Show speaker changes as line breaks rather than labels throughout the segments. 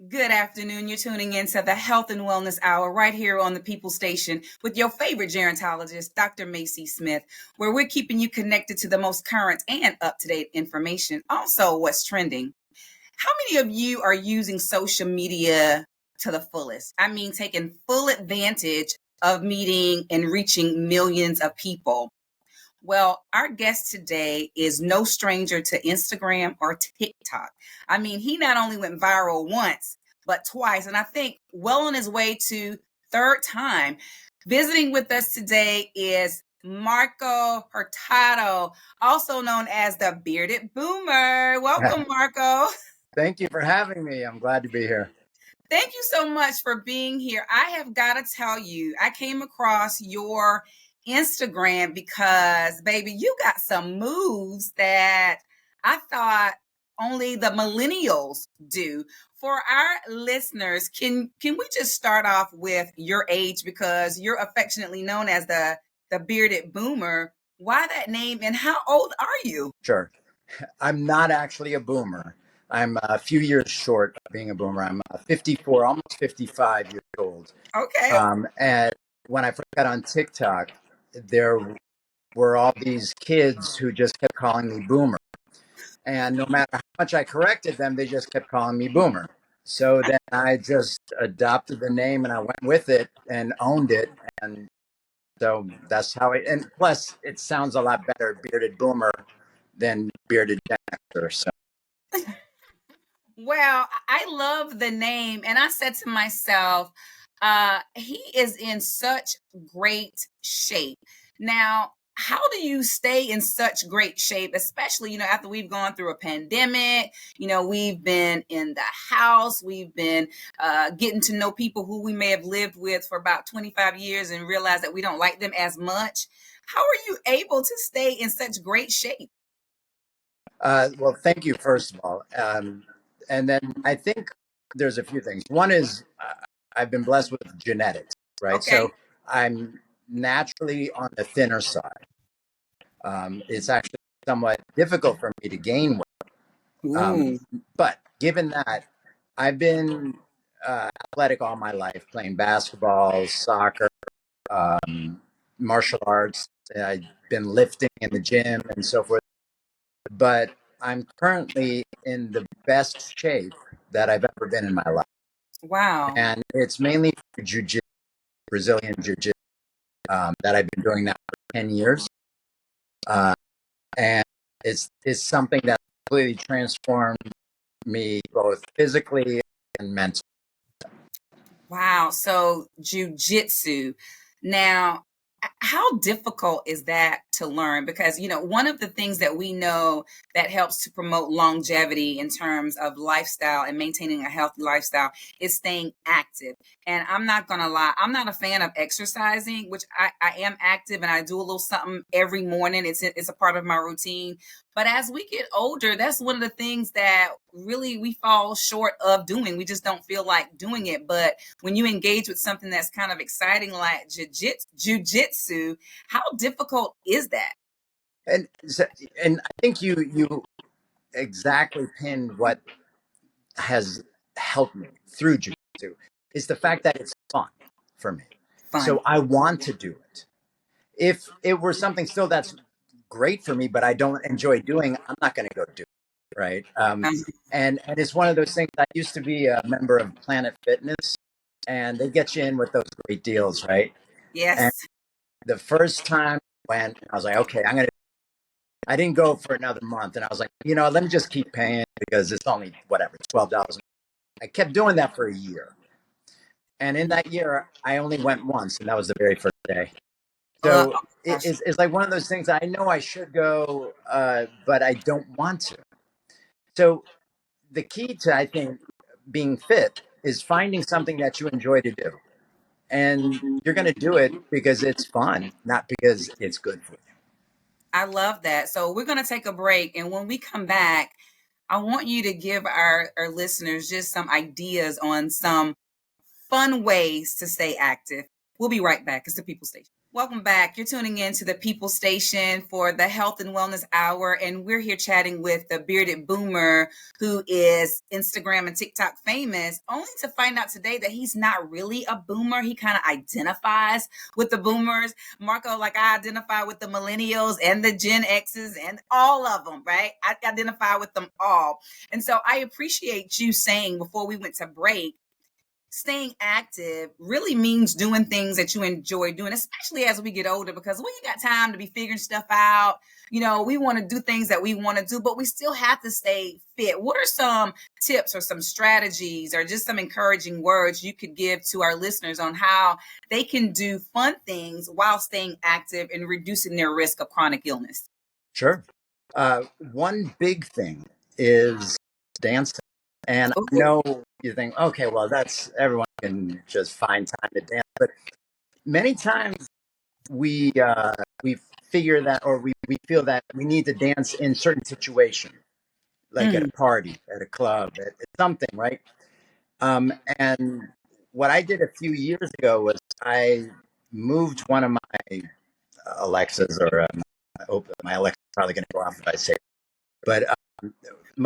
Good afternoon. You're tuning in to the Health and Wellness Hour right here on the People Station with your favorite gerontologist, Dr. Macie Smith, where we're keeping you connected to the most current and up-to-date information. Also, what's trending. How many of you are using social media to the fullest? I mean, taking full advantage of meeting and reaching millions of people. Well, our guest today is no stranger to Instagram or TikTok. I mean, he not only went viral once, but twice, and I think well on his way to third time. Visiting with us today is Marco Hurtado, also known as the Bearded Boomer. Welcome, Marco.
Thank you for having me. I'm glad to be here.
Thank you so much for being here. I have got to tell you, I came across your Instagram because, baby, you got some moves that I thought only the millennials do. For our listeners, can we just start off with your age, because you're affectionately known as the Bearded Boomer? Why that name, and how old are you?
Sure. I'm not actually a boomer. I'm a few years short of being a boomer. I'm 54, almost 55 years old.
Okay.
And when I first got on TikTok, there were all these kids who just kept calling me boomer. And no matter how much I corrected them, they just kept calling me boomer. So then I just adopted the name and I went with it and owned it. And so that's how it, and plus it sounds a lot better, bearded boomer, than bearded Gen Xer. So
Well, I love the name, and I said to myself, he is in such great shape. Now, how do you stay in such great shape, especially, after we've gone through a pandemic, we've been in the house, we've been getting to know people who we may have lived with for about 25 years and realize that we don't like them as much. How are you able to stay in such great shape?
well, thank you, first of all. And then I think there's a few things. One is I've been blessed with genetics, right?
Okay.
So I'm naturally on the thinner side. It's actually somewhat difficult for me to gain weight.
Ooh.
But given that, I've been athletic all my life, playing basketball, soccer, martial arts. I've been lifting in the gym and so forth. But I'm currently in the best shape that I've ever been in my life.
Wow.
And it's mainly jiu-jitsu, Brazilian jiu-jitsu, that I've been doing now for 10 years. And it's something that completely transformed me both physically and mentally.
Wow. So jujitsu. Now, how difficult is that to learn? Because, one of the things that we know that helps to promote longevity in terms of lifestyle and maintaining a healthy lifestyle is staying active. And I'm not going to lie, I'm not a fan of exercising, which I am active and I do a little something every morning. It's a part of my routine. But as we get older, that's one of the things that really we fall short of doing. We just don't feel like doing it. But when you engage with something that's kind of exciting like jujitsu, how difficult is that?
And I think you exactly pinned what has helped me through jiu-jitsu is the fact that it's fun for me.
Fun.
So I want to do it. If it were something still that's great for me, but I don't enjoy doing, I'm not going to go do it. Right. And it's one of those things. I used to be a member of Planet Fitness, and they get you in with those great deals. Right.
Yes.
And the first time when I was like, okay, I didn't go for another month. And I was like, let me just keep paying because it's only whatever, $12. I kept doing that for a year. And in that year, I only went once, and that was the very first day. So it's like one of those things. I know I should go, but I don't want to. So the key to, I think, being fit is finding something that you enjoy to do. And you're going to do it because it's fun, not because it's good for you.
I love that. So we're going to take a break. And when we come back, I want you to give our listeners just some ideas on some fun ways to stay active. We'll be right back. It's the People Station. Welcome back. You're tuning in to the People Station for the Health and Wellness Hour, and we're here chatting with the bearded boomer who is Instagram and TikTok famous, only to find out today that he's not really a boomer. He kind of identifies with the boomers. Marco, like I identify with the millennials and the Gen X's and all of them, right? I identify with them all. And so I appreciate you saying before we went to break, staying active really means doing things that you enjoy doing, especially as we get older, because we ain't got time to be figuring stuff out. We want to do things that we want to do, but we still have to stay fit. What are some tips or some strategies or just some encouraging words you could give to our listeners on how they can do fun things while staying active and reducing their risk of chronic illness?
Sure. One big thing is dancing. And I
Oh,
know you think, okay, well, that's everyone can just find time to dance. But many times we figure that, or we feel that we need to dance in certain situation, like at a
mm,
party, at a club, at something, right? And what I did a few years ago was I moved one of my Alexas, or my Alexa is probably going to go off if I say it, but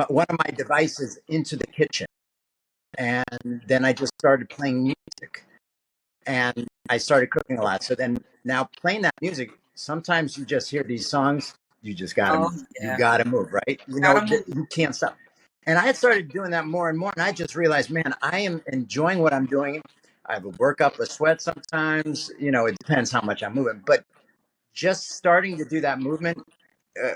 one of my devices into the kitchen. And then I just started playing music, and I started cooking a lot. So then now playing that music, sometimes you just hear these songs, you just got to
oh
move. You
yeah.
got to move, right?
Gotta move.
You can't stop. And I had started doing that more and more. And I just realized, man, I am enjoying what I'm doing. I would work up a sweat sometimes. It depends how much I'm moving. But just starting to do that movement uh,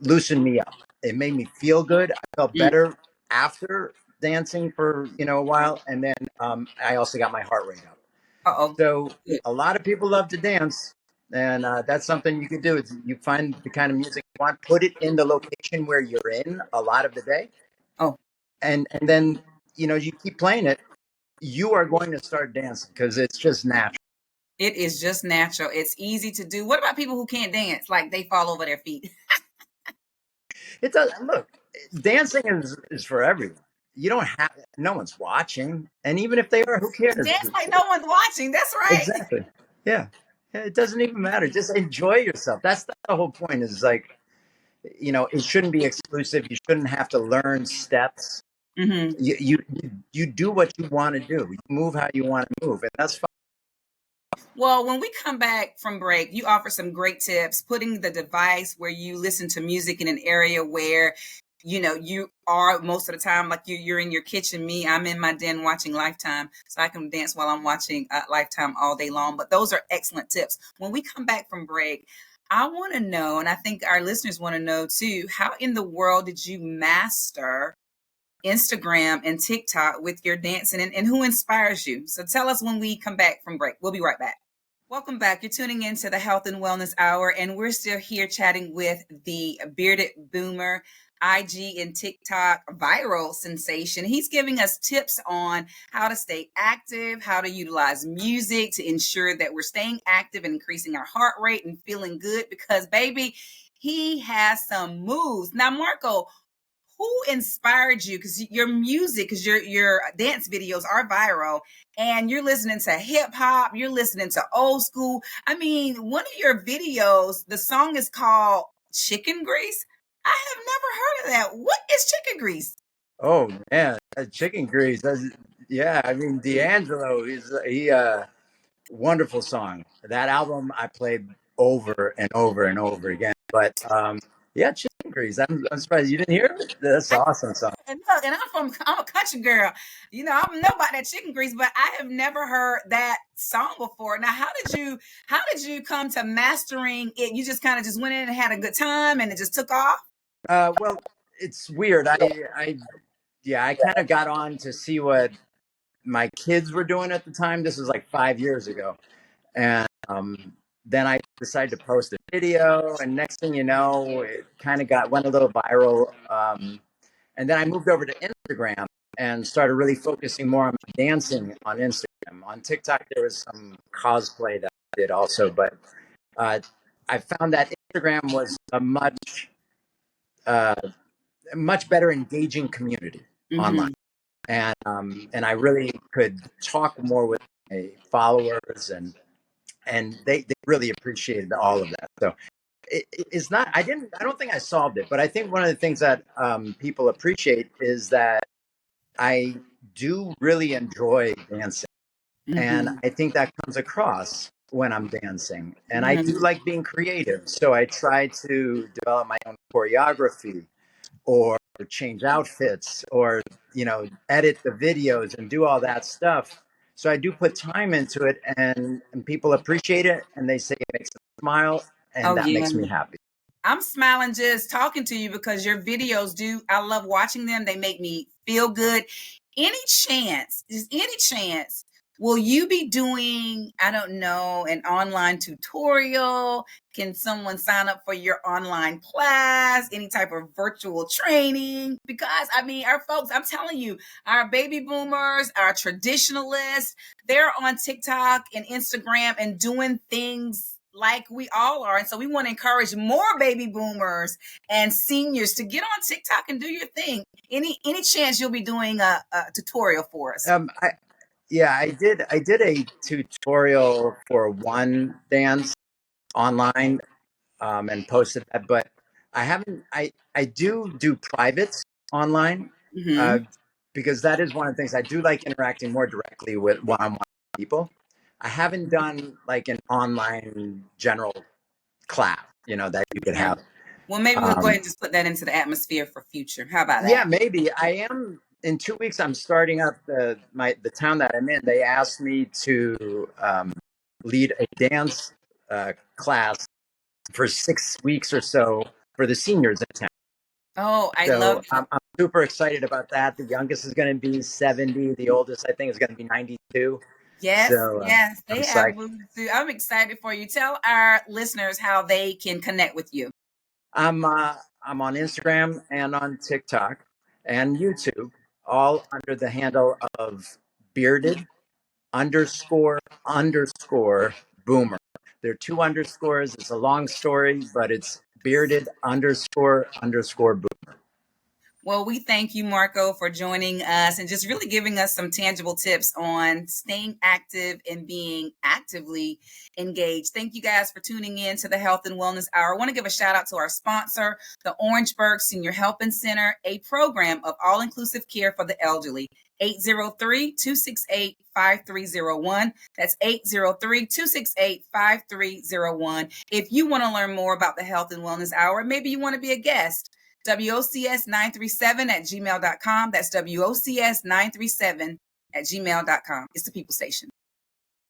loosened me up. It made me feel good. I felt
Mm,
better after dancing for a while, and then I also got my heart rate up.
uh-oh.
So a lot of people love to dance, and that's something you could do. Is you find the kind of music you want, put it in the location where you're in a lot of the day,
Oh,
and then you keep playing it. You are going to start dancing because it's just natural.
it is just natural. It's easy to do. What about people who can't dance? Like they fall over their feet.
It does. Look, dancing is for everyone. You don't have. No one's watching, and even if they are, who cares?
Dance like no one's watching. That's right.
Exactly. Yeah. Yeah, it doesn't even matter. Just enjoy yourself. That's the whole point. Is like, it shouldn't be exclusive. You shouldn't have to learn steps.
Hmm.
You do what you want to do. You move how you want to move, and that's fine.
Well, when we come back from break, you offer some great tips, putting the device where you listen to music in an area where you are most of the time, like you're in your kitchen. Me, I'm in my den watching Lifetime, so I can dance while I'm watching Lifetime all day long. But those are excellent tips. When we come back from break, I want to know, and I think our listeners want to know too, how in the world did you master Instagram and TikTok with your dancing, and who inspires you? So tell us when we come back from break. We'll be right back. Welcome back. You're tuning into the Health and Wellness Hour, and we're still here chatting with the bearded boomer, IG and TikTok viral sensation. He's giving us tips on how to stay active, how to utilize music to ensure that we're staying active and increasing our heart rate and feeling good because, baby, he has some moves. Now, Marco, who inspired you? Because your music, because your dance videos are viral, and you're listening to hip hop, you're listening to old school. I mean, one of your videos, the song is called Chicken Grease. I have never heard of that. What is chicken grease?
Oh man, chicken grease. Yeah, I mean D'Angelo. He wonderful song. That album I played over and over and over again. But yeah, chicken grease. I'm surprised you didn't hear it. That's an awesome song.
And look, and I'm a country girl. I don't know about that chicken grease, but I have never heard that song before. Now, how did you come to mastering it? You just kind of just went in and had a good time, and it just took off.
Well, it's weird. I kind of got on to see what my kids were doing at the time. This was like 5 years ago, and then I decided to post a video, and next thing you know, it kind of went a little viral. And then I moved over to Instagram and started really focusing more on my dancing on Instagram. On TikTok, there was some cosplay that I did also, but uh, I found that Instagram was a uh, much better engaging community online,
Mm-hmm.
and I really could talk more with my followers, and they really appreciated all of that. So it's not. I don't think I solved it, but I think one of the things that people appreciate is that I do really enjoy dancing. And
Mm-hmm.
I think that comes across when I'm dancing. And I do
Mm-hmm.
like being creative. So I try to develop my own choreography or change outfits or, edit the videos and do all that stuff. So I do put time into it, and people appreciate it, and they say it makes them smile, and
Oh,
that
yeah.
makes me happy.
I'm smiling just talking to you because your videos I love watching them. They make me feel good. Just any chance, will you be doing, I don't know, an online tutorial? Can someone sign up for your online class? Any type of virtual training? Because, I mean, our folks, I'm telling you, our baby boomers, our traditionalists, they're on TikTok and Instagram and doing things like we all are. And so we want to encourage more baby boomers and seniors to get on TikTok and do your thing. Any chance you'll be doing a tutorial for us?
Um, I, yeah, I did a tutorial for one dance online, and posted that, but I haven't. I do privates online, uh,
Mm-hmm.
because that is one of the things I do like interacting more directly with one-on-one people. I haven't done like an online general class, that you could
Okay.
have.
Well, maybe we'll go ahead
Um,
and just put that into the atmosphere for future. How about
yeah,
that?
maybe I am. In 2 weeks, I'm starting up the town that I'm in. They asked me to lead a dance class for 6 weeks or so for the seniors in town.
Oh, I love
So
that.
I'm super excited about that. The youngest is going to be 70. The oldest, I think, is going to be 92.
Yes,
So
yes,
I'm
they have
psyched.
moved to. I'm excited for you. Tell our listeners how they can connect with you.
I'm on Instagram and on TikTok and YouTube, all under the handle of bearded underscore boomer. There are two underscores. It's a long story, but it's bearded underscore boomer.
Well, we thank you, Marco, for joining us and just really giving us some tangible tips on staying active and being actively engaged. Thank you guys for tuning in to the Health and Wellness Hour. I want to give a shout out to our sponsor, the Orangeburg Senior Helping Center, a program of all inclusive care for the elderly. 803-268-5301. That's 803-268-5301. If you want to learn more about the Health and Wellness Hour, maybe you want to be a guest. WOCS 937 at gmail.com. That's WOCS 937 at gmail.com. It's the People Station.